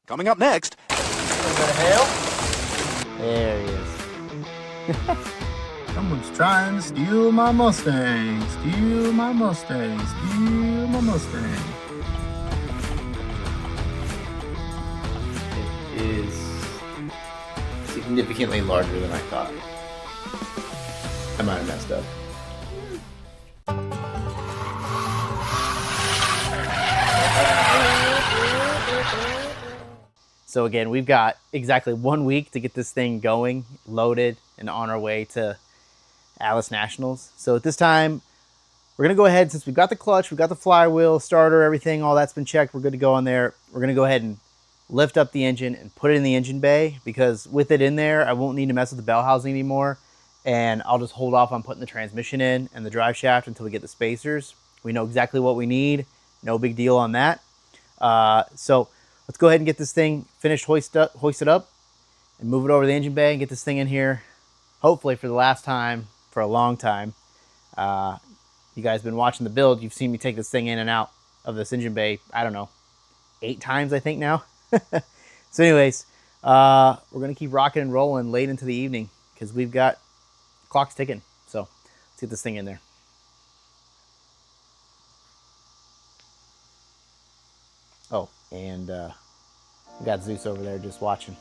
Coming up next. A little bit of hail. There he is. Someone's trying to steal my Mustang. Steal my Mustang. Steal my Mustang. It is significantly larger than I thought. I might have messed up. So again, we've got exactly 1 week to get this thing going, loaded, and on our way to Alice Nationals. So at this time, we're gonna go ahead, since we've got the clutch, we've got the flywheel, starter, everything, all that's been checked, we're good to go on there. We're gonna go ahead and lift up the engine and put it in the engine bay, because with it in there, I won't need to mess with the bell housing anymore, and I'll just hold off on putting the transmission in and the drive shaft until we get the spacers. We know exactly what we need, no big deal on that. So let's go ahead and get this thing finished, hoist it up, and move it over to the engine bay and get this thing in here, hopefully for the last time for a long time. You guys have been watching the build. You've seen me take this thing in and out of this engine bay, I don't know, 8 times I think now. So anyways, we're going to keep rocking and rolling late into the evening because we've got clock's ticking. So let's get this thing in there. Oh, and we got Zeus over there just watching.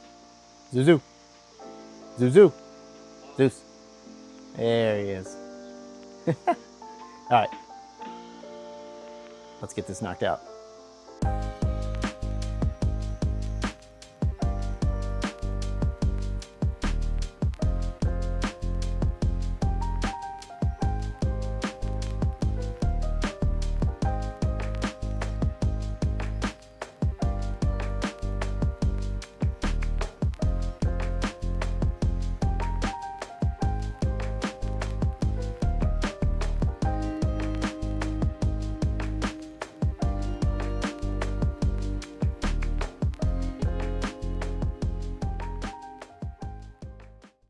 Zuzu. Zuzu. Zeus. There he is. All right. Let's get this knocked out.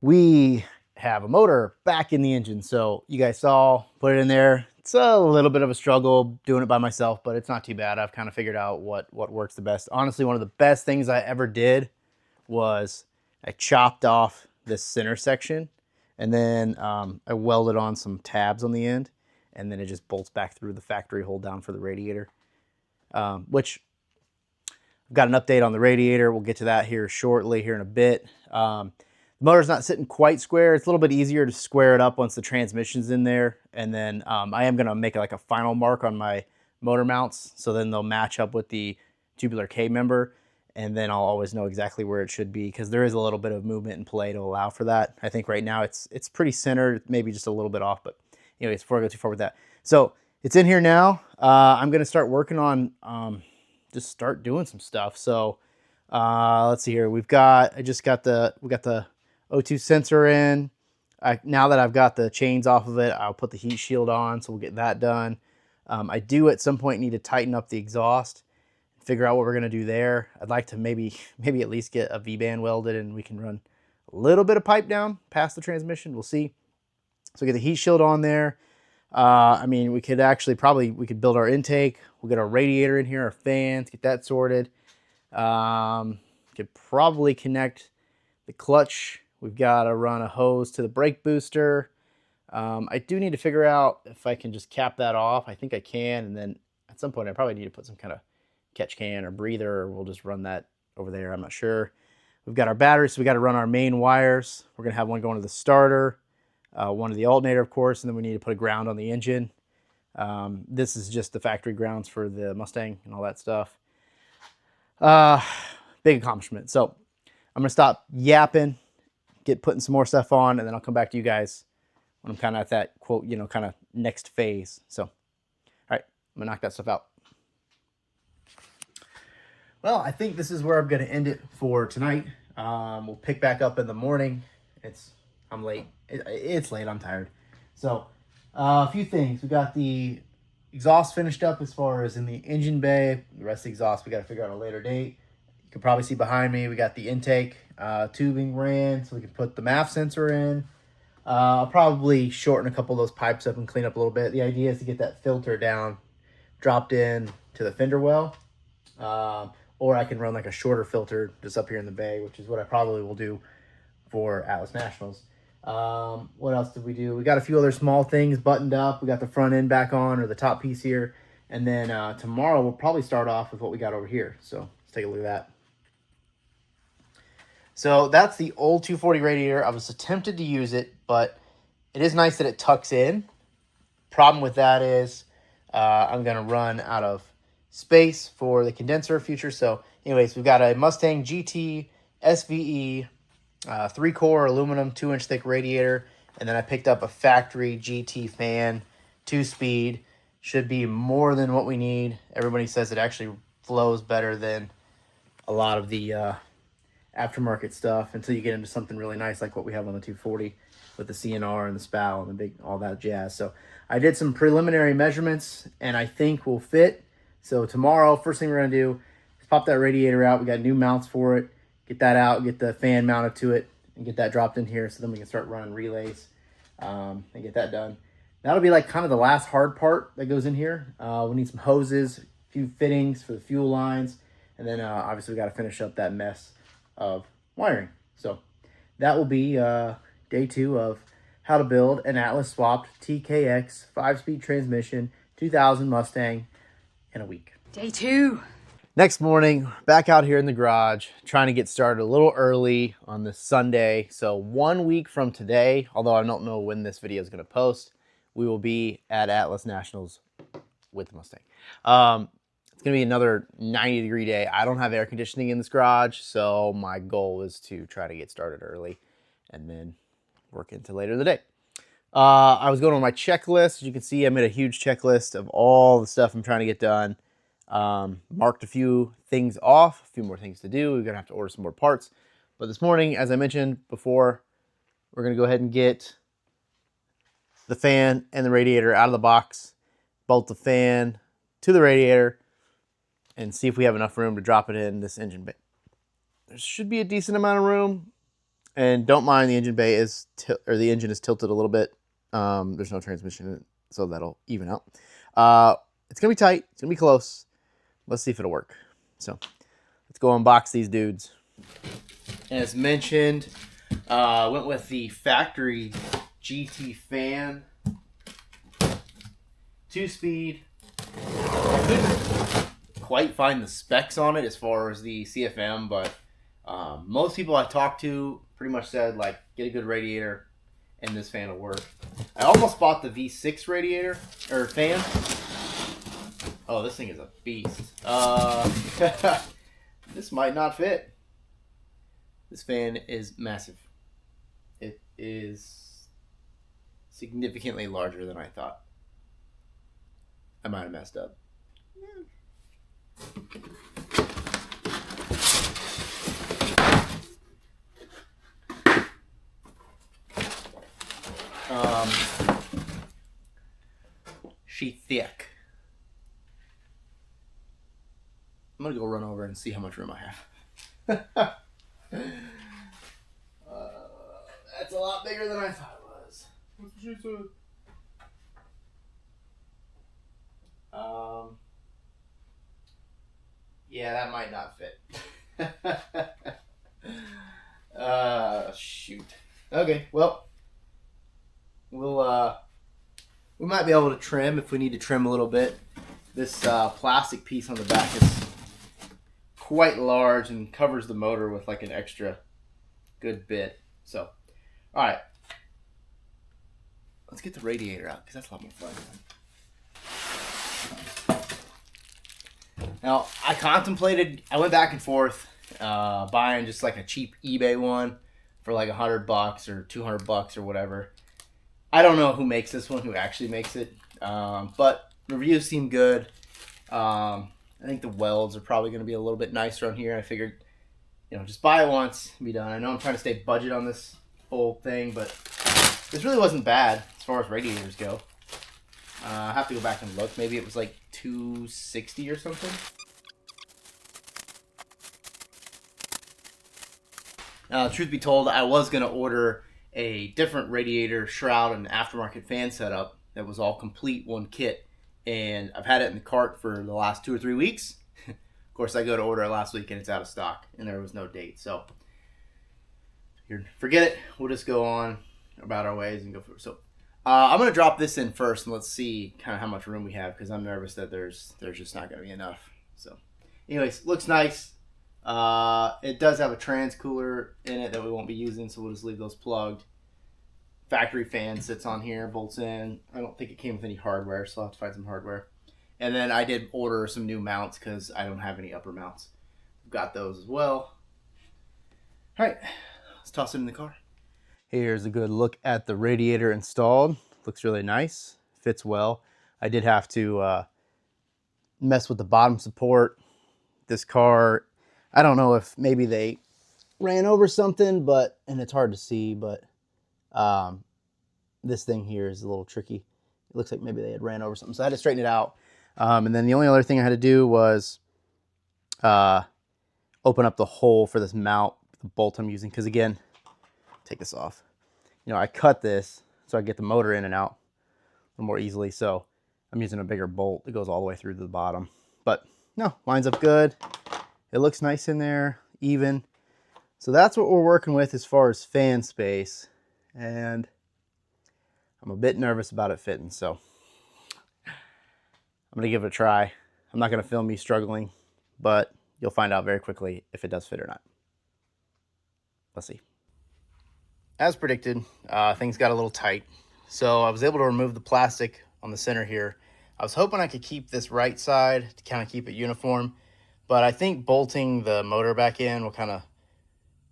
We have a motor back in the engine. So you guys saw, put it in there. It's a little bit of a struggle doing it by myself, but it's not too bad. I've kind of figured out what works the best. Honestly, one of the best things I ever did was I chopped off this center section, and then I welded on some tabs on the end, and then it just bolts back through the factory hold down for the radiator, which I've got an update on the radiator. We'll get to that here shortly, here in a bit. The motor's not sitting quite square. It's a little bit easier to square it up once the transmission's in there. And then I am gonna make like a final mark on my motor mounts, so then they'll match up with the tubular K member, and then I'll always know exactly where it should be, because there is a little bit of movement and play to allow for that. I think right now it's pretty centered, maybe just a little bit off, but anyways, before I go too far with that. So it's in here now. I'm gonna start working on just start doing some stuff. So let's see here. We got the O2 sensor in. Now that I've got the chains off of it, I'll put the heat shield on, so we'll get that done. I do at some point need to tighten up the exhaust, figure out what we're gonna do there. I'd like to maybe at least get a V-band welded, and we can run a little bit of pipe down past the transmission. We'll see. So get the heat shield on there. I mean, we could build our intake. We'll get our radiator in here, our fans, get that sorted. Could probably connect the clutch. We've got to run a hose to the brake booster. I do need to figure out if I can just cap that off. I think I can, and then at some point I probably need to put some kind of catch can or breather, or we'll just run that over there. I'm not sure. We've got our batteries, so we got to run our main wires. We're gonna have one going to the starter, one to the alternator, of course, and then we need to put a ground on the engine. This is just the factory grounds for the Mustang and all that stuff. Big accomplishment. So I'm gonna stop yapping, putting some more stuff on, and then I'll come back to you guys when I'm kind of at that quote, kind of next phase. So, all right, I'm gonna knock that stuff out. Well, I think this is where I'm gonna end it for tonight. We'll pick back up in the morning. I'm late. It's late, I'm tired. So, a few things. We got the exhaust finished up as far as in the engine bay. The rest of the exhaust we gotta figure out a later date. You can probably see behind me, we got the intake tubing ran, so we can put the MAF sensor in. I'll probably shorten a couple of those pipes up and clean up a little bit. The idea is to get that filter down, dropped in to the fender well, or I can run like a shorter filter just up here in the bay, which is what I probably will do for Atlas Nationals. What else did we do? We got a few other small things buttoned up. We got the front end back on, or the top piece here. And then tomorrow we'll probably start off with what we got over here. So let's take a look at that. So that's the old 240 radiator. I was tempted to use it, but it is nice that it tucks in. Problem with that is I'm going to run out of space for the condenser future. So anyways, we've got a Mustang GT SVE 3-core aluminum 2-inch thick radiator, and then I picked up a factory GT fan 2-speed. Should be more than what we need. Everybody says it actually flows better than a lot of the aftermarket stuff until you get into something really nice like what we have on the 240 with the CNR and the spout and the big, all that jazz. So I did some preliminary measurements and I think we'll fit. So tomorrow, first thing we're gonna do is pop that radiator out. We got new mounts for it. Get that out, get the fan mounted to it, and get that dropped in here so then we can start running relays and get that done. That'll be like kind of the last hard part that goes in here. We need some hoses, a few fittings for the fuel lines, and then obviously we got to finish up that mess of wiring. So that will be day 2 of how to build an Atlas swapped TKX 5-speed transmission 2000 Mustang in a week. Day 2. Next morning, back out here in the garage, trying to get started a little early on this Sunday. So 1 week from today, although I don't know when this video is going to post, we will be at Atlas Nationals with the Mustang. It's going to be another 90-degree day. I don't have air conditioning in this garage, so my goal is to try to get started early and then work into later in the day. I was going on my checklist. As you can see, I made a huge checklist of all the stuff I'm trying to get done. Marked a few things off, a few more things to do. We're going to have to order some more parts. But this morning, as I mentioned before, we're going to go ahead and get the fan and the radiator out of the box, bolt the fan to the radiator, and see if we have enough room to drop it in this engine bay. There should be a decent amount of room, and don't mind the engine bay is the engine is tilted a little bit. There's no transmission in it, so that'll even out. It's gonna be tight. It's gonna be close. Let's see if it'll work. So let's go unbox these dudes. As mentioned, went with the factory GT fan, 2-speed. I couldn't quite find the specs on it as far as the CFM, but most people I talked to pretty much said, like, get a good radiator and this fan will work. I almost bought the V6 radiator or fan. Oh, this thing is a beast. This might not fit. This fan is massive. It is significantly larger than I thought. I might have messed up. She's thick. I'm gonna go run over and see how much room I have. That's a lot bigger than I thought it was. What's she said? Yeah, that might not fit. Shoot. Okay, well, we might be able to trim if we need to trim a little bit. This plastic piece on the back is quite large and covers the motor with like an extra good bit. So, all right, let's get the radiator out because that's a lot more fun. Now, I went back and forth buying just like a cheap eBay one for like $100 or $200 or whatever. I don't know who makes this one, who actually makes it, but reviews seem good. I think the welds are probably going to be a little bit nicer on here. I figured, just buy it once and be done. I know I'm trying to stay budget on this whole thing, but this really wasn't bad as far as radiators go. I have to go back and look. Maybe it was like $260 or something. Truth be told, I was going to order a different radiator, shroud, and aftermarket fan setup that was all complete, one kit. And I've had it in the cart for the last 2 or 3 weeks. Of course, I go to order it last week and it's out of stock and there was no date. So forget it. We'll just go on about our ways and go for it. So I'm going to drop this in first and let's see kind of how much room we have because I'm nervous that there's just not going to be enough. So anyways, looks nice. It does have a trans cooler in it that we won't be using, so we'll just leave those plugged. Factory fan sits on here, bolts in. I don't think it came with any hardware, so I'll have to find some hardware. And then I did order some new mounts because I don't have any upper mounts. Got those as well. All right, let's toss it in the car. Here's a good look at the radiator installed. Looks really nice, fits well. I did have to mess with the bottom support. This car, I don't know if maybe they ran over something, and it's hard to see, but this thing here is a little tricky. It looks like maybe they had ran over something, so I had to straighten it out. And then the only other thing I had to do was open up the hole for this mount, the bolt I'm using, because again, take this off. I cut this so I get the motor in and out a little more easily, so I'm using a bigger bolt that goes all the way through to the bottom. But no, lines up good. It looks nice in there, even. So that's what we're working with as far as fan space. And I'm a bit nervous about it fitting, so I'm going to give it a try. I'm not going to film me struggling, but you'll find out very quickly if it does fit or not. Let's see. As predicted, things got a little tight. So I was able to remove the plastic on the center here. I was hoping I could keep this right side to kind of keep it uniform, but I think bolting the motor back in will kind of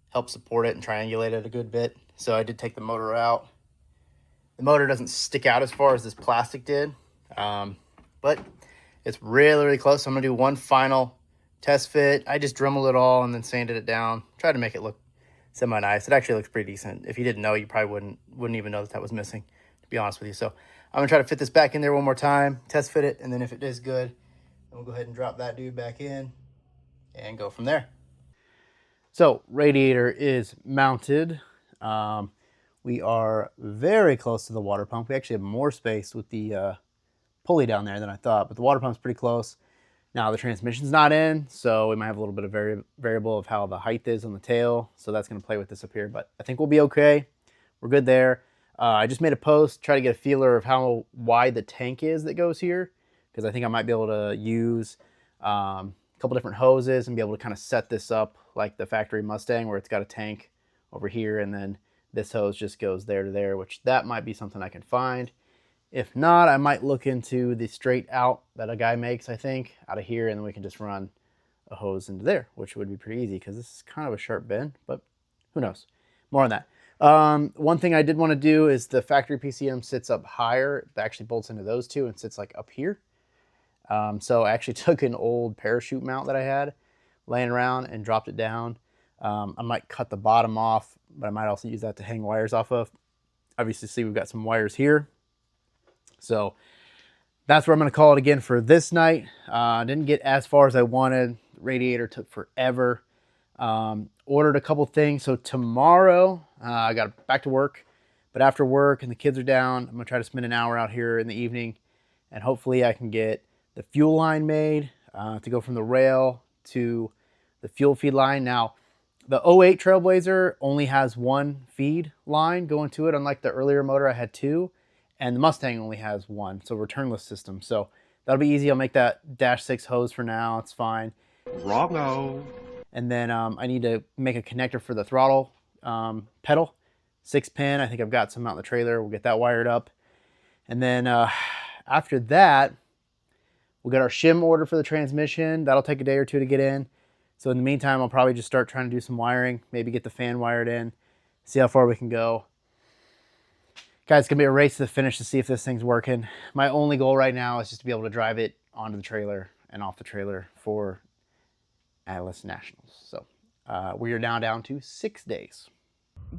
help support it and triangulate it a good bit. So I did take the motor out. The motor doesn't stick out as far as this plastic did, but it's really, really close. So I'm gonna do one final test fit. I just dremeled it all and then sanded it down. Tried to make it look semi-nice. It actually looks pretty decent. If you didn't know, you probably wouldn't even know that was missing, to be honest with you. So I'm gonna try to fit this back in there one more time, test fit it, and then if it is good, then we'll go ahead and drop that dude back in and go from there. So radiator is mounted. We are very close to the water pump. We actually have more space with the pulley down there than I thought, but the water pump's pretty close. Now the transmission's not in, so we might have a little bit of variable of how the height is on the tail. So that's gonna play with this up here, but I think we'll be okay. We're good there. I just made a post, try to get a feeler of how wide the tank is that goes here, because I think I might be able to use a couple different hoses and be able to kind of set this up like the factory Mustang, where it's got a tank over here and then this hose just goes there to there, which that might be something I can find. If not, I might look into the straight out that a guy makes, I think, out of here, and then we can just run a hose into there, which would be pretty easy because this is kind of a sharp bend, but who knows? More on that. One thing I did want to do is the factory PCM sits up higher. It actually bolts into those two and sits like up here. So I actually took an old parachute mount that I had laying around and dropped it down. I might cut the bottom off, but I might also use that to hang wires off of. Obviously, see we've got some wires here. So that's where I'm going to call it again for this night. Didn't get as far as I wanted. Radiator took forever. Ordered a couple things. So tomorrow, I got back to work. But after work and the kids are down, I'm going to try to spend an hour out here in the evening. And hopefully I can get the fuel line made to go from the rail to the fuel feed line. Now, the 08 Trailblazer only has one feed line going to it, unlike the earlier motor I had two, and the Mustang only has one, so returnless system. So that'll be easy. I'll make that dash 6 hose for now. It's fine. Wrong-o. And then I need to make a connector for the throttle pedal, 6-pin. I think I've got some out in the trailer. We'll get that wired up. And then after that, we'll get our shim order for the transmission. That'll take a day or two to get in. So in the meantime, I'll probably just start trying to do some wiring, maybe get the fan wired in, see how far we can go. Guys, it's gonna be a race to the finish to see if this thing's working. My only goal right now is just to be able to drive it onto the trailer and off the trailer for Atlas Nationals. So we are now down to 6 days.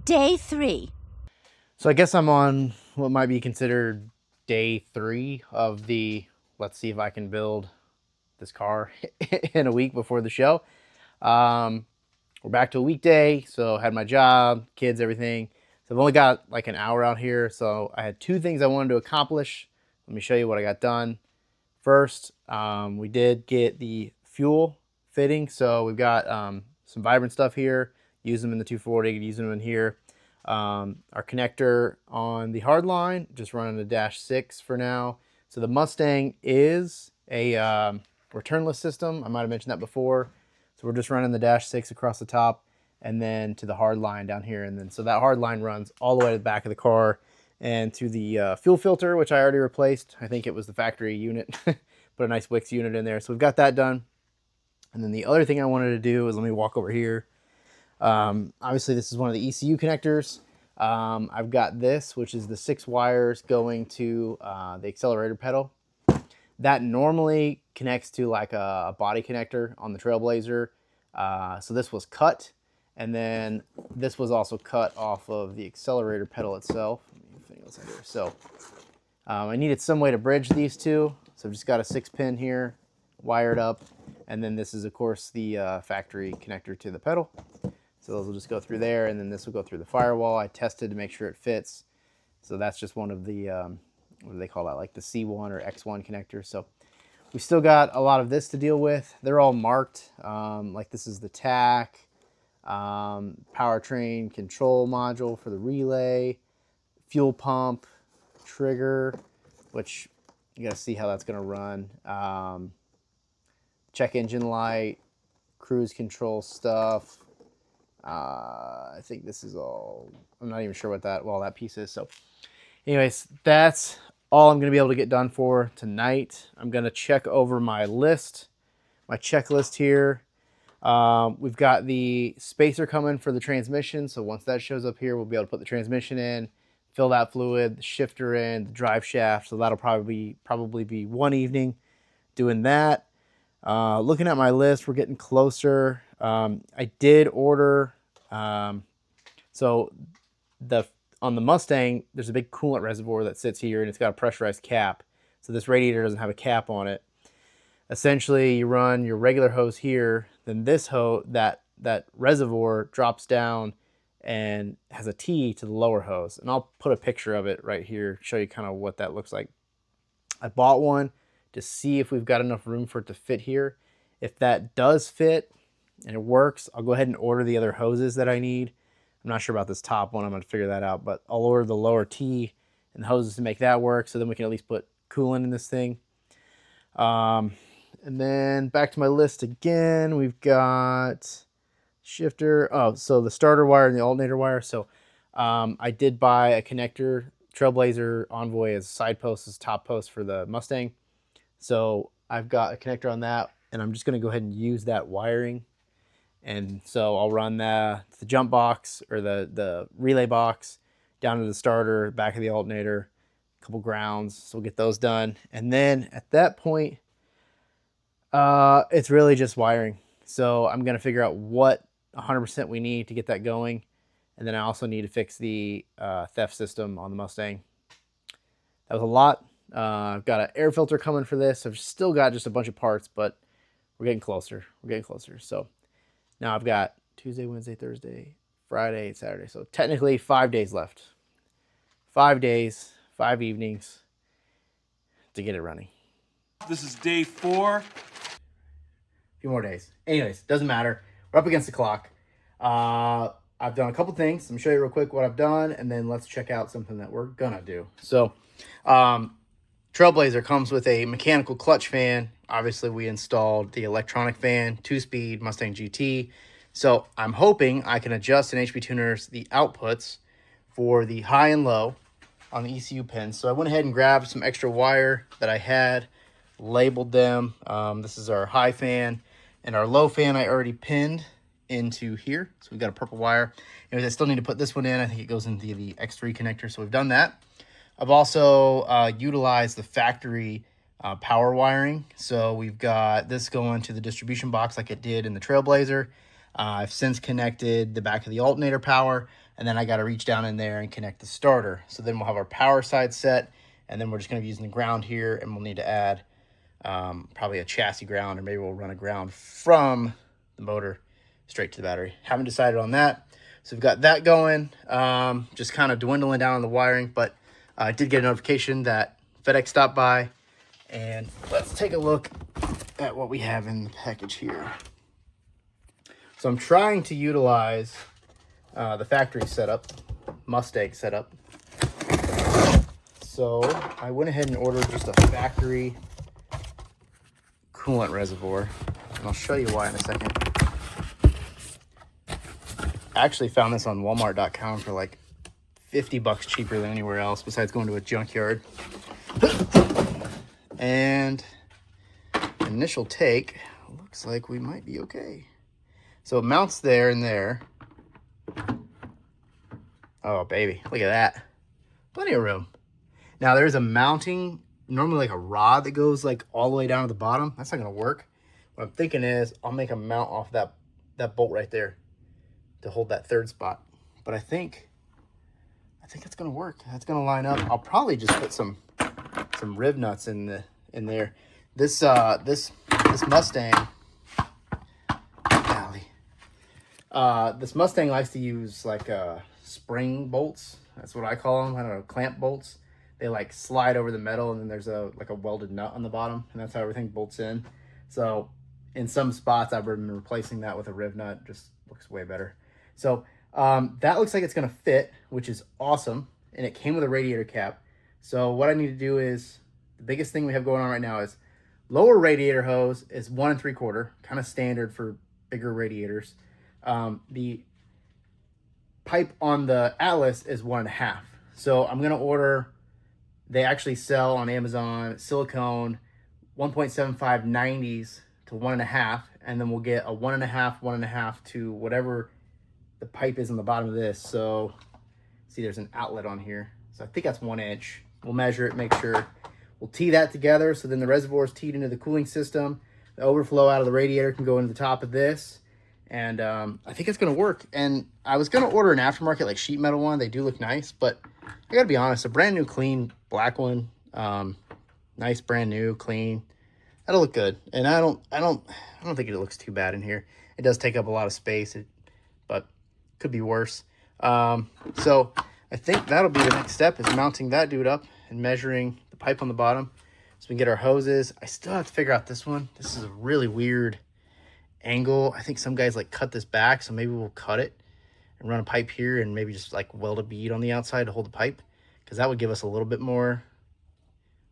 Day 3. So I guess I'm on what might be considered day 3 of the let's see if I can build this car in a week before the show. We're back to a weekday, so I had my job, kids, everything. So I've only got like an hour out here, so I had 2 things I wanted to accomplish. Let me show you what I got done. First, we did get the fuel fitting. So we've got some vibrant stuff here. Use them in the 240, use them in here. Our connector on the hard line, just running the -6 for now. So the Mustang is a returnless system. I might have mentioned that before. So we're just running the -6 across the top and then to the hard line down here. And then so that hard line runs all the way to the back of the car and to the fuel filter, which I already replaced. I think it was the factory unit. Put a nice Wix unit in there. So we've got that done. And then the other thing I wanted to do is, let me walk over here. Obviously this is one of the ECU connectors. I've got this, which is the 6 wires going to the accelerator pedal. That normally connects to like a body connector on the Trailblazer. So this was cut, and then this was also cut off of the accelerator pedal itself. So I needed some way to bridge these two. So I've just got a 6-pin here wired up. And then this is, of course, the factory connector to the pedal. So those will just go through there, and then this will go through the firewall. I tested to make sure it fits. So that's just one of the, what do they call that, like the C1 or X1 connectors. So we still got a lot of this to deal with. They're all marked. Like this is the TAC, powertrain control module for the relay, fuel pump, trigger, which you got to see how that's going to run. Check engine light, cruise control stuff. I think this is all, I'm not even sure what that, well, that piece is. So anyways, that's all I'm going to be able to get done for tonight. I'm going to check over my list, my checklist here. We've got the spacer coming for the transmission. So once that shows up here, we'll be able to put the transmission in, fill that fluid, the shifter in, the drive shaft. So that'll probably be one evening doing that. Looking at my list, we're getting closer. I did order, so on the Mustang, there's a big coolant reservoir that sits here, and it's got a pressurized cap. So this radiator doesn't have a cap on it. Essentially, you run your regular hose here, then this hose, that reservoir drops down and has a T to the lower hose. And I'll put a picture of it right here, show you kind of what that looks like. I bought one to see if we've got enough room for it to fit here. If that does fit and it works, I'll go ahead and order the other hoses that I need. I'm not sure about this top one. I'm going to figure that out, but I'll order the lower T and the hoses to make that work, so then we can at least put coolant in this thing. And then back to my list again, we've got shifter. Oh, so the starter wire and the alternator wire. So I did buy a connector. Trailblazer Envoy as side post, as top post for the Mustang. So I've got a connector on that, and I'm just going to go ahead and use that wiring. And so I'll run the jump box, or the relay box, down to the starter, back of the alternator, a couple grounds. So we'll get those done. And then at that point, it's really just wiring. So I'm going to figure out what 100% we need to get that going. And then I also need to fix the theft system on the Mustang. That was a lot. I've got an air filter coming for this. I've still got just a bunch of parts, but we're getting closer. We're getting closer. So now I've got Tuesday, Wednesday, Thursday, Friday, Saturday. So technically 5 days left. 5 days, 5 evenings to get it running. This is day 4. A few more days. Anyways, doesn't matter. We're up against the clock. I've done a couple things. I'm going to show you real quick what I've done, and then let's check out something that we're going to do. So Trailblazer comes with a mechanical clutch fan. Obviously, we installed the electronic fan, 2-speed Mustang GT. So I'm hoping I can adjust in HP Tuners the outputs for the high and low on the ECU pins. So I went ahead and grabbed some extra wire that I had, labeled them. This is our high fan, and our low fan I already pinned into here. So we've got a purple wire. Anyways, I still need to put this one in. I think it goes into the X3 connector. So we've done that. I've also utilized the factory power wiring. So we've got this going to the distribution box like it did in the Trailblazer. I've since connected the back of the alternator power, and then I got to reach down in there and connect the starter. So then we'll have our power side set, and then we're just going to be using the ground here, and we'll need to add probably a chassis ground, or maybe we'll run a ground from the motor straight to the battery. Haven't decided on that. So we've got that going, just kind of dwindling down on the wiring, but I did get a notification that FedEx stopped by, and let's take a look at what we have in the package here. So I'm trying to utilize the factory setup, Mustang setup. So I went ahead and ordered just a factory coolant reservoir, and I'll show you why in a second. I actually found this on Walmart.com for like $50 cheaper than anywhere else besides going to a junkyard. And initial take looks like we might be okay. So it mounts there and there. Oh baby, look at that. Plenty of room. Now there's a mounting, normally like a rod that goes like all the way down to the bottom. That's not gonna work. What I'm thinking is I'll make a mount off that bolt right there to hold that third spot. But I think it's gonna work. That's gonna line up. I'll probably just put some rib nuts in there. This Mustang, this Mustang likes to use like spring bolts. That's what I call them. I don't know, clamp bolts. They like slide over the metal, and then there's like a welded nut on the bottom, and that's how everything bolts in. So in some spots I've been replacing that with a rib nut. Just looks way better. So that looks like it's gonna fit, which is awesome. And it came with a radiator cap. So what I need to do is, the biggest thing we have going on right now is lower radiator hose is 1 3/4, kind of standard for bigger radiators. The pipe on the Atlas is 1 1/2. So I'm gonna order, they actually sell on Amazon silicone 1.75 90s to 1 1/2, and then we'll get a 1 1/2 to whatever the pipe is on the bottom of this. So see, there's an outlet on here. So I think that's 1 inch. We'll measure it, make sure. We'll tee that together. So then the reservoir is teed into the cooling system. The overflow out of the radiator can go into the top of this. And I think it's gonna work. And I was gonna order an aftermarket like sheet metal one. They do look nice, but I gotta be honest, a brand new clean black one, nice brand new clean, that'll look good. And I don't think it looks too bad in here. It does take up a lot of space, but could be worse. So I think that'll be the next step, is mounting that dude up and measuring the pipe on the bottom so we can get our hoses. I still have to figure out this one. This is a really weird angle. I think some guys like cut this back, so maybe we'll cut it and run a pipe here and maybe just like weld a bead on the outside to hold the pipe, because that would give us a little bit more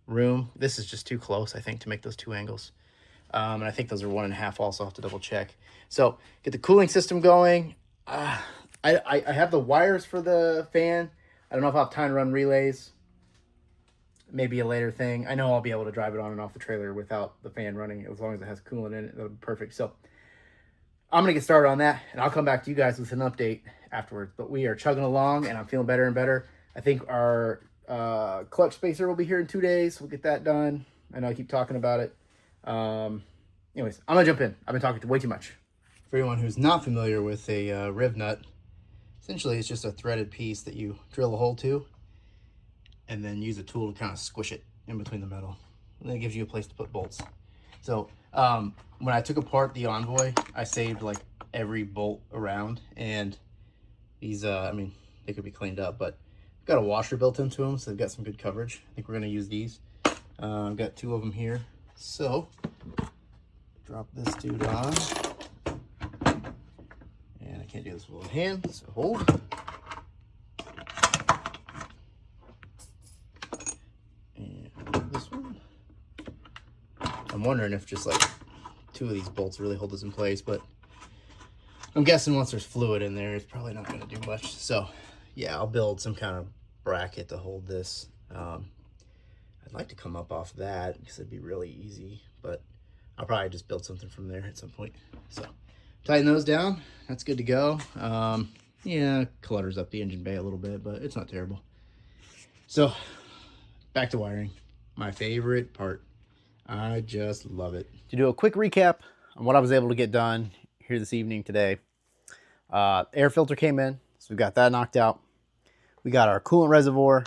room. This is just too close, I think, to make those two angles. And I think those are 1 1/2 also. I'll have to double check. So get the cooling system going. I have the wires for the fan. I don't know if I'll have time to run relays. Maybe a later thing. I know I'll be able to drive it on and off the trailer without the fan running, as long as it has coolant in it. That'll be perfect. So I'm gonna get started on that, and I'll come back to you guys with an update afterwards. But we are chugging along, and I'm feeling better and better. I think our clutch spacer will be here in 2 days. We'll get that done. I know I keep talking about it. Anyways, I'm gonna jump in. I've been talking way too much. For anyone who's not familiar with a rib nut, essentially it's just a threaded piece that you drill a hole to and then use a tool to kind of squish it in between the metal. And then it gives you a place to put bolts. So when I took apart the Envoy, I saved like every bolt around, and these, I mean, they could be cleaned up, but I've got a washer built into them, so they've got some good coverage. I think we're gonna use these. I've got 2 of them here. So drop this dude on. And I can't do this with one hand, so hold. And this one. I'm wondering if just like 2 of these bolts really hold this in place, but I'm guessing once there's fluid in there, it's probably not gonna do much. So yeah, I'll build some kind of bracket to hold this. I'd like to come up off that because it'd be really easy, but I'll probably just build something from there at some point. So tighten those down. That's good to go. Yeah, clutters up the engine bay a little bit, but it's not terrible. So back to wiring. My favorite part. I just love it. To do a quick recap on what I was able to get done here this evening today. Air filter came in, so we got that knocked out. We got our coolant reservoir.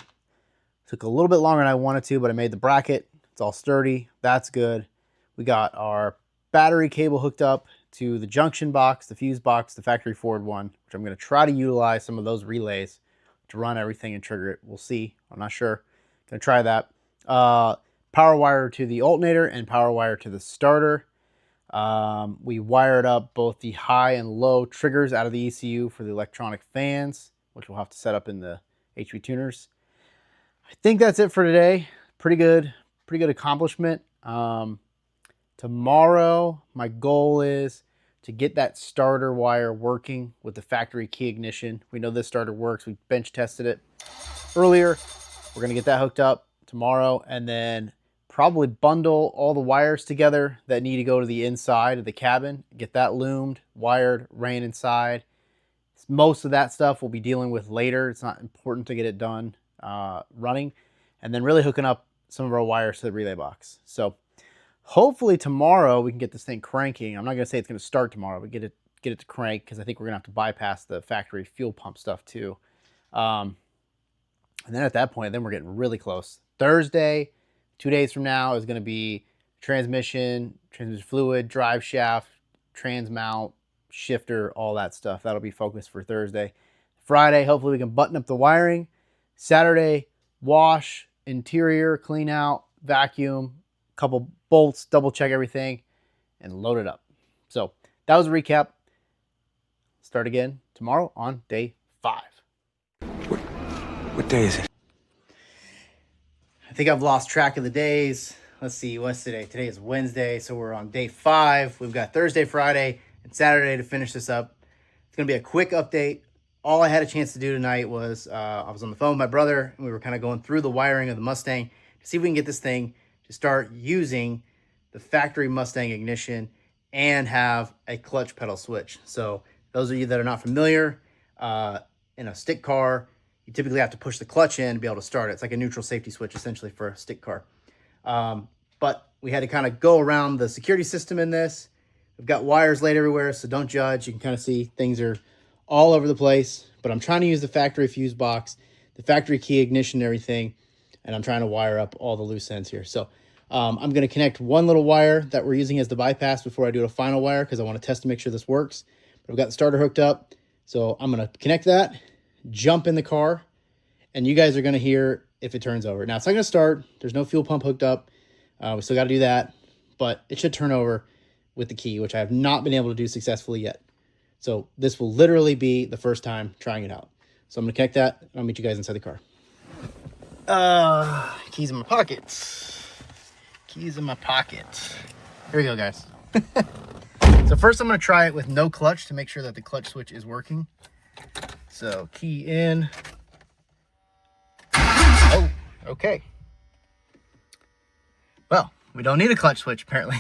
Took a little bit longer than I wanted to, but I made the bracket. It's all sturdy. That's good. We got our battery cable hooked up to the junction box, the fuse box, the factory forward one, which I'm going to try to utilize some of those relays to run everything and trigger it. We'll see. I'm not sure. Going to try that. Power wire to the alternator and power wire to the starter. We wired up both the high and low triggers out of the ECU for the electronic fans, which we'll have to set up in the HV tuners. I think that's it for today. Pretty good accomplishment. Tomorrow, my goal is to get that starter wire working with the factory key ignition. We know this starter works. We bench tested it earlier. We're going to get that hooked up tomorrow, and then probably bundle all the wires together that need to go to the inside of the cabin, get that loomed, wired, ran inside. Most of that stuff we'll be dealing with later. It's not important to get it done running, and then really hooking up some of our wires to the relay box. So hopefully tomorrow we can get this thing cranking. I'm not going to say it's going to start tomorrow, but get it to crank, because I think we're going to have to bypass the factory fuel pump stuff too. And then at that point, then we're getting really close. Thursday, 2 days from now, is going to be transmission fluid, drive shaft, trans mount, shifter, all that stuff. That'll be focused for Thursday. Friday, hopefully we can button up the wiring. Saturday, wash, interior, clean out, vacuum, couple bolts, double check everything, and load it up. So that was a recap. Start again tomorrow on day 5. What day is it? I think I've lost track of the days. Let's see, what's today? Today is Wednesday, so we're on day 5. We've got Thursday, Friday, and Saturday to finish this up. It's going to be a quick update. All I had a chance to do tonight was I was on the phone with my brother, and we were kind of going through the wiring of the Mustang to see if we can get this thing to start using the factory Mustang ignition and have a clutch pedal switch. So those of you that are not familiar, in a stick car, you typically have to push the clutch in to be able to start it. It's like a neutral safety switch, essentially, for a stick car. But we had to kind of go around the security system in this. We've got wires laid everywhere, so don't judge. You can kind of see things are all over the place. But I'm trying to use the factory fuse box, the factory key ignition and everything, and I'm trying to wire up all the loose ends here. So I'm going to connect one little wire that we're using as the bypass before I do a final wire, because I want to test to make sure this works. But I've got the starter hooked up, so I'm going to connect that, jump in the car, and you guys are going to hear if it turns over. Now, it's not going to start. There's no fuel pump hooked up. We still got to do that, but it should turn over with the key, which I have not been able to do successfully yet. So this will literally be the first time trying it out. So I'm going to connect that, and I'll meet you guys inside the car. Keys in my pockets. Keys in my pocket. Here we go, guys. So first I'm going to try it with no clutch to make sure that the clutch switch is working. So key in. Oh, okay. Well, we don't need a clutch switch, apparently.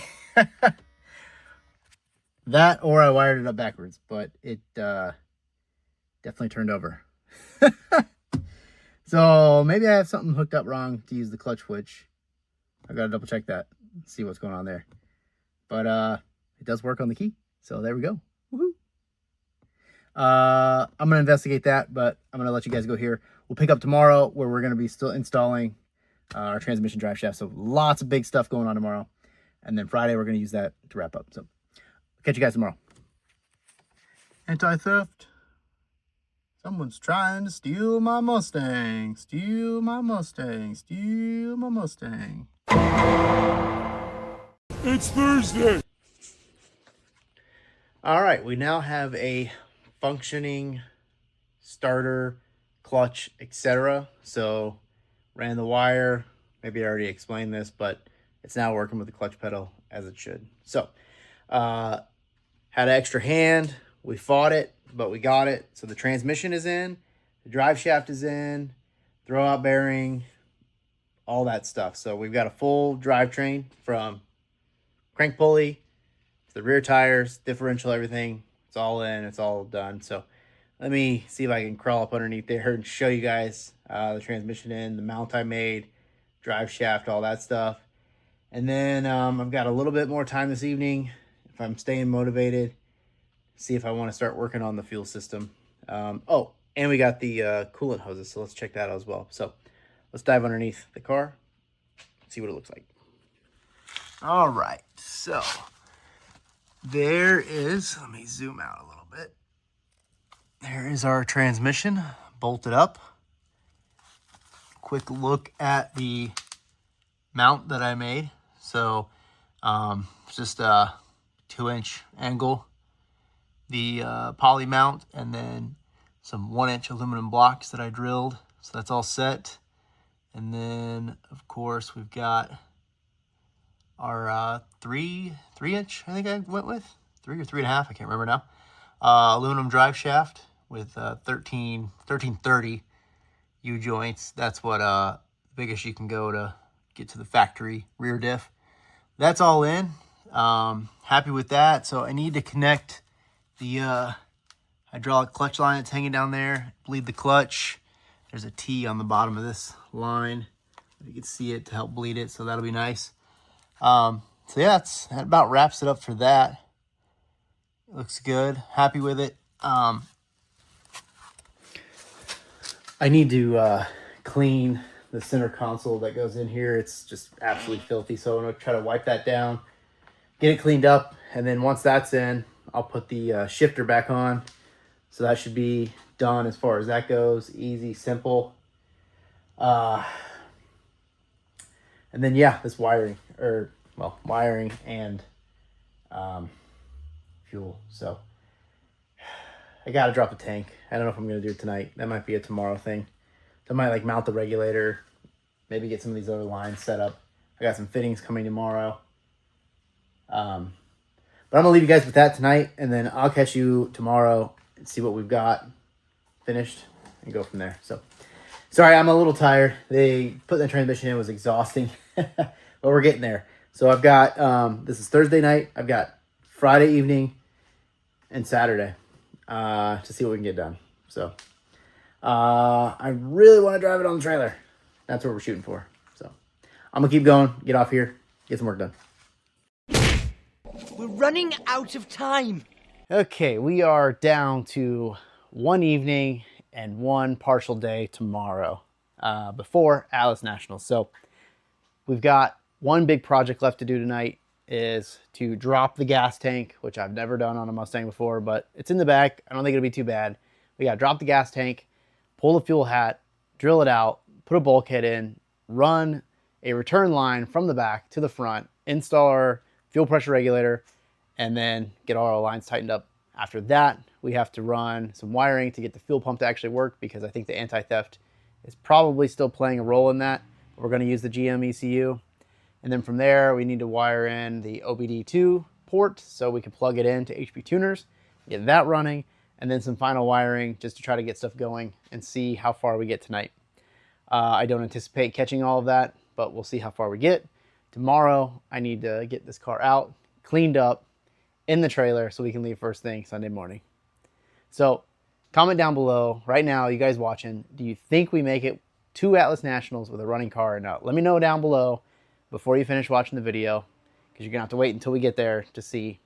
That, or I wired it up backwards, but it definitely turned over. So maybe I have something hooked up wrong to use the clutch switch. I gotta double check that, see what's going on there. But it does work on the key, so there we go. Woohoo! I'm gonna investigate that, but I'm gonna let you guys go here. We'll pick up tomorrow, where we're gonna be still installing our transmission drive shaft. So lots of big stuff going on tomorrow, and then Friday we're gonna use that to wrap up. So catch you guys tomorrow. Anti-theft. Someone's trying to steal my Mustang. Steal my Mustang. Steal my Mustang. It's Thursday. All right, we now have a functioning starter, clutch, etc. So ran the wire. Maybe I already explained this, but it's now working with the clutch pedal as it should. So had an extra hand. We fought it, but we got it. So the transmission is in, the drive shaft is in, throwout bearing, all that stuff. So we've got a full drivetrain from crank pulley to the rear tires, differential, everything. It's all in, it's all done. So let me see if I can crawl up underneath there and show you guys the transmission in, the mount I made, drive shaft, all that stuff. And then I've got a little bit more time this evening, if I'm staying motivated, see if I want to start working on the fuel system. Oh, and we got the coolant hoses, so let's check that out as well. So let's dive underneath the car, see what it looks like. All right, so there is, let me zoom out a little bit. There is our transmission bolted up. Quick look at the mount that I made. So just 2-inch angle, the poly mount, and then some 1-inch aluminum blocks that I drilled. So that's all set. And then, of course, we've got our 3-inch, I think I went with. 3 or 3.5, I can't remember now. Aluminum drive shaft with 1330 U-joints. That's what the biggest you can go to get to the factory rear diff. That's all in. Happy with that. So I need to connect the hydraulic clutch line that's hanging down there, bleed the clutch. There's a T on the bottom of this line. You can see it to help bleed it, so that'll be nice. So yeah, that about wraps it up for that. It looks good. Happy with it. I need to clean the center console that goes in here. It's just absolutely filthy, so I'm going to try to wipe that down, get it cleaned up, and then once that's in, I'll put the shifter back on. So that should be done as far as that goes. Easy, simple. And then, yeah, this wiring and fuel. So I got to drop the tank. I don't know if I'm going to do it tonight. That might be a tomorrow thing. So I might like mount the regulator, maybe get some of these other lines set up. I got some fittings coming tomorrow. But I'm going to leave you guys with that tonight, and then I'll catch you tomorrow and see what we've got finished and go from there. So, sorry, I'm a little tired. Putting the transmission in was exhausting, but we're getting there. So I've got, this is Thursday night. I've got Friday evening and Saturday to see what we can get done. So, I really want to drive it on the trailer. That's what we're shooting for. So, I'm going to keep going, get off here, get some work done. We're running out of time. Okay, we are down to one evening and one partial day tomorrow before Atlas Nationals. So we've got one big project left to do tonight, is to drop the gas tank, which I've never done on a Mustang before, but it's in the back. I don't think it'll be too bad. We got to drop the gas tank, pull the fuel hat, drill it out, put a bulkhead in, run a return line from the back to the front, install our fuel pressure regulator, and then get all our lines tightened up. After that, we have to run some wiring to get the fuel pump to actually work, because I think the anti-theft is probably still playing a role in that. We're going to use the GM ECU. And then from there, we need to wire in the OBD2 port so we can plug it into HP tuners, get that running, and then some final wiring just to try to get stuff going and see how far we get tonight. I don't anticipate catching all of that, but we'll see how far we get. Tomorrow, I need to get this car out, cleaned up, in the trailer so we can leave first thing Sunday morning. So comment down below right now, you guys watching, do you think we make it to Atlas Nationals with a running car or not? Let me know down below before you finish watching the video, because you're gonna have to wait until we get there to see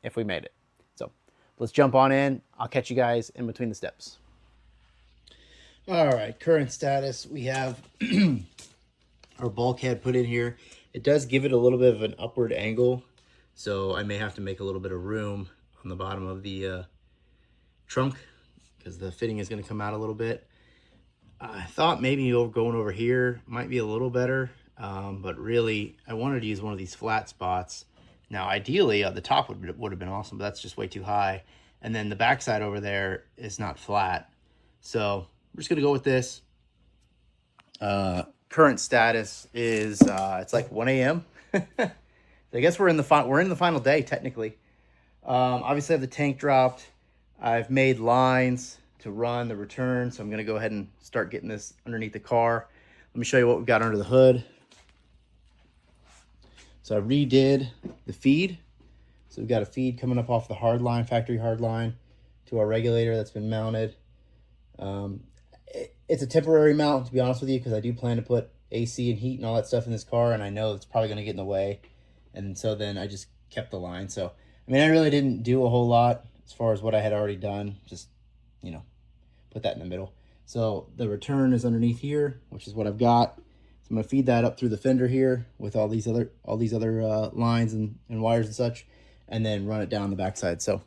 if we made it. So let's jump on in. I'll catch you guys in between the steps. All right, current status, we have our bulkhead put in here. It does give it a little bit of an upward angle, so I may have to make a little bit of room on the bottom of the trunk, because the fitting is going to come out a little bit. I thought maybe going over here might be a little better, but really I wanted to use one of these flat spots. Now ideally the top would have been awesome, but that's just way too high. And then the backside over there is not flat. So we're just going to go with this. Current status is it's like 1 a.m. I guess we're in the final day technically. Obviously I have the tank dropped. I've made lines to run the return, so I'm going to go ahead and start getting this underneath the car. Let me show you what we've got under the hood. So I redid the feed. So we've got a feed coming up off the hard line, factory hard line, to our regulator that's been mounted. It's a temporary mount, to be honest with you, because I do plan to put AC and heat and all that stuff in this car, and I know it's probably going to get in the way. And so then I just kept the line. So, I mean, I really didn't do a whole lot as far as what I had already done. Just, you know, put that in the middle. So the return is underneath here, which is what I've got. So I'm going to feed that up through the fender here with all these other lines and wires and such, and then run it down the backside. So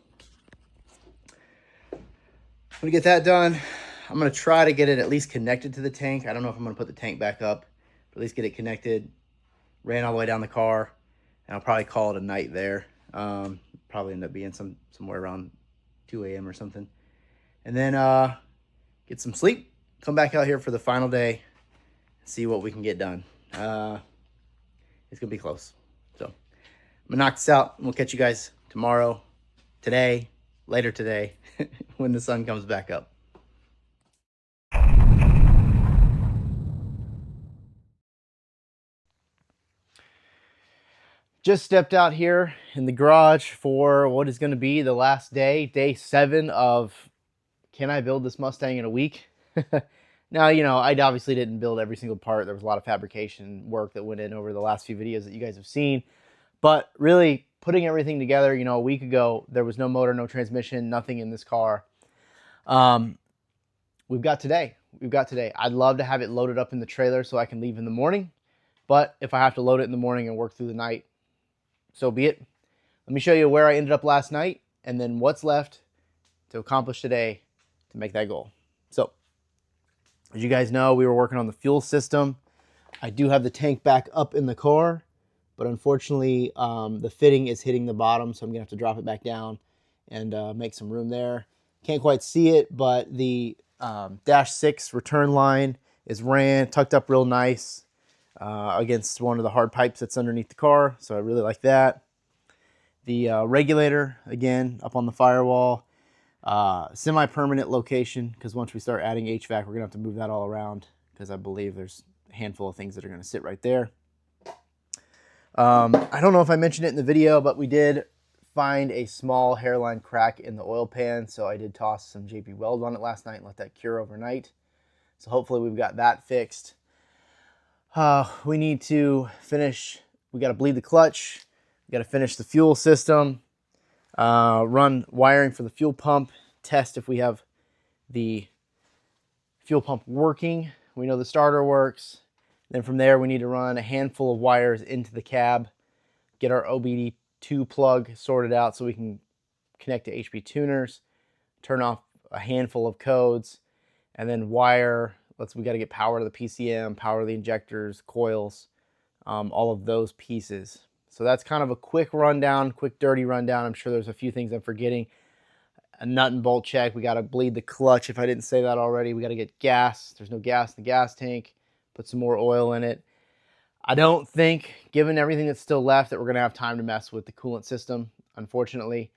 I'm going to get that done. I'm going to try to get it at least connected to the tank. I don't know if I'm going to put the tank back up, but at least get it connected, ran all the way down the car. And I'll probably call it a night there. probably end up being somewhere around 2 a.m. or something. And then get some sleep, come back out here for the final day, see what we can get done. It's gonna be close. So I'm gonna knock this out, and we'll catch you guys tomorrow, today, later today, when the sun comes back up. Just stepped out here in the garage for what is going to be the last day, day 7 of can I build this Mustang in a week? Now, you know, I obviously didn't build every single part. There was a lot of fabrication work that went in over the last few videos that you guys have seen. But really putting everything together, you know, a week ago, there was no motor, no transmission, nothing in this car. We've got today. I'd love to have it loaded up in the trailer so I can leave in the morning. But if I have to load it in the morning and work through the night, so be it. Let me show you where I ended up last night and then what's left to accomplish today to make that goal. So, as you guys know, we were working on the fuel system. I do have the tank back up in the car, but unfortunately, the fitting is hitting the bottom, so I'm gonna have to drop it back down and make some room there. Can't quite see it, but the dash 6 return line is tucked up real nice against one of the hard pipes that's underneath the car, so I really like that. The regulator, again, up on the firewall. Semi-permanent location, because once we start adding HVAC, we're gonna have to move that all around, because I believe there's a handful of things that are gonna sit right there. I don't know if I mentioned it in the video, but we did find a small hairline crack in the oil pan, so I did toss some JP Weld on it last night and let that cure overnight. So hopefully we've got that fixed. We need to finish, we got to bleed the clutch, we got to finish the fuel system, run wiring for the fuel pump, test if we have the fuel pump working. We know the starter works. Then from there, we need to run a handful of wires into the cab, get our OBD2 plug sorted out so we can connect to HP tuners, turn off a handful of codes, and then wire. We got to get power to the PCM, power to the injectors, coils, all of those pieces. So that's kind of a quick rundown, quick dirty rundown. I'm sure there's a few things I'm forgetting. A nut and bolt check. We got to bleed the clutch if I didn't say that already. We got to get gas. There's no gas in the gas tank. Put some more oil in it. I don't think, given everything that's still left, that we're going to have time to mess with the coolant system, unfortunately.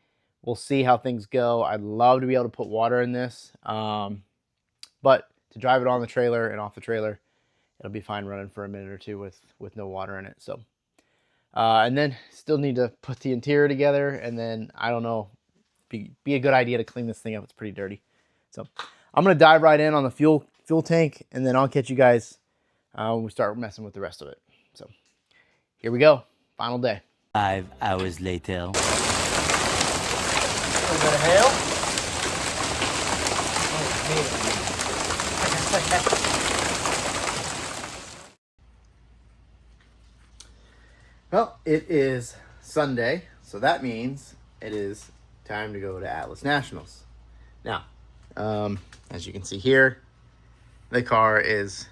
We'll see how things go. I'd love to be able to put water in this. But to drive it on the trailer and off the trailer, it'll be fine running for a minute or two with no water in it. So, and then still need to put the interior together, and then, I don't know, be a good idea to clean this thing up. It's pretty dirty. So I'm going to dive right in on the fuel tank, and then I'll catch you guys when we start messing with the rest of it. So here we go. Final day. 5 hours later. A little bit of hail. Well, it is Sunday, so that means it is time to go to Atlas Nationals. Now, as you can see here, the car is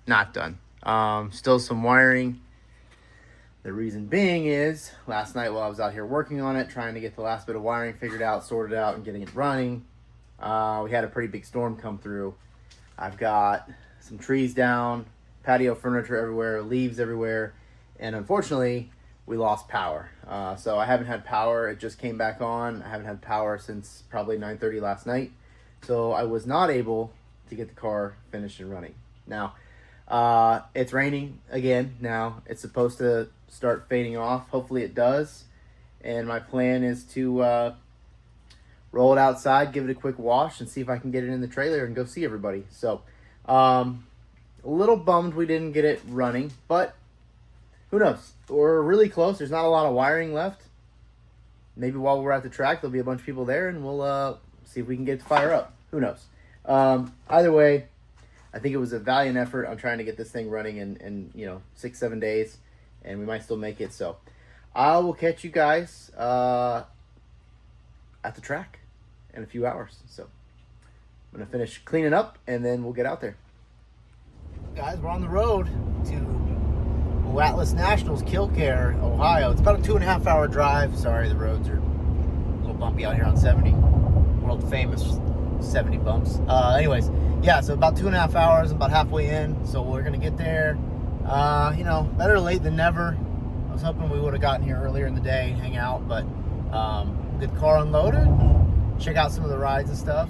not done. Still some wiring. The reason being is, last night while I was out here working on it, trying to get the last bit of wiring figured out, sorted out, and getting it running, we had a pretty big storm come through. I've got some trees down, patio furniture everywhere, leaves everywhere, and unfortunately, we lost power. So I haven't had power. It just came back on. I haven't had power since probably 9:30 last night. So I was not able to get the car finished and running. Now, it's raining again now. It's supposed to start fading off. Hopefully it does. And my plan is to roll it outside, give it a quick wash, and see if I can get it in the trailer and go see everybody. So, a little bummed we didn't get it running, but who knows? We're really close. There's not a lot of wiring left. Maybe while we're at the track, there'll be a bunch of people there, and we'll see if we can get it to fire up. Who knows? Either way, I think it was a valiant effort on trying to get this thing running in 6-7 days, and we might still make it. So I will catch you guys at the track in a few hours. So I'm going to finish cleaning up, and then we'll get out there. Guys, we're on the road to Atlas Nationals, Killcare, Ohio. It's about a 2.5-hour drive. Sorry, the roads are bumpy out here on 70. World famous 70 bumps. Anyways, yeah, so about 2.5 hours, about halfway in. So we're gonna get there. You know, better late than never. I was hoping we would have gotten here earlier in the day, hang out, but get the car unloaded, check out some of the rides and stuff.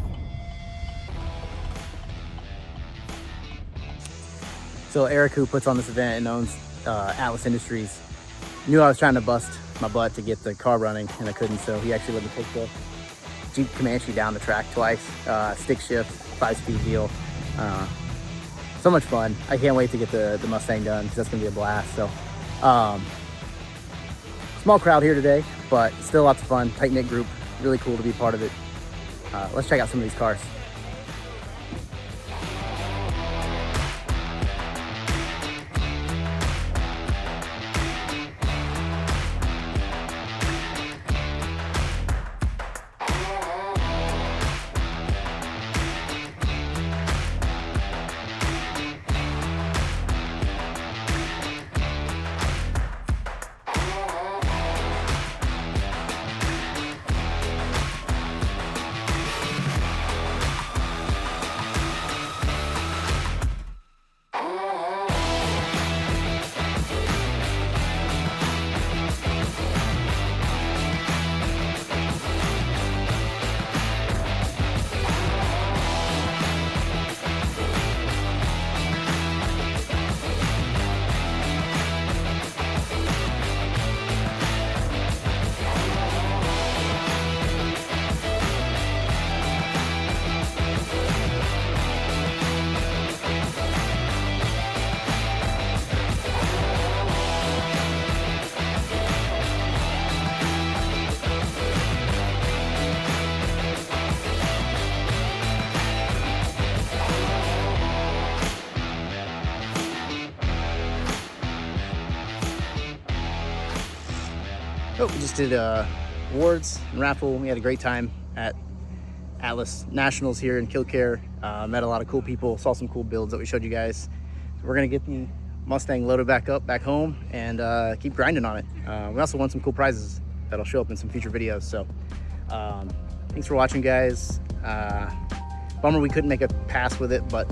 So Eric, who puts on this event and owns Atlas Industries, knew I was trying to bust my butt to get the car running, and I couldn't, so he actually let me take the Jeep Comanche down the track twice. Stick shift, 5-speed deal. So much fun. I can't wait to get the Mustang done, because that's going to be a blast. So small crowd here today, but still lots of fun. Tight-knit group. Really cool to be part of it. Let's check out some of these cars. Oh, we just did awards and raffle. We had a great time at Atlas Nationals here in Kildare. Met a lot of cool people, saw some cool builds that we showed you guys. So we're gonna get the Mustang loaded back up, back home, and keep grinding on it. We also won some cool prizes that'll show up in some future videos. So thanks for watching, guys. Bummer we couldn't make a pass with it, but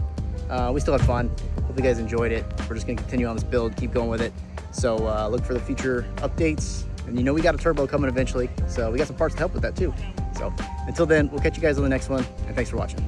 we still had fun. Hope you guys enjoyed it. We're just gonna continue on this build, keep going with it. So look for the future updates. And you know we got a turbo coming eventually, so we got some parts to help with that too. So until then, we'll catch you guys on the next one, and thanks for watching.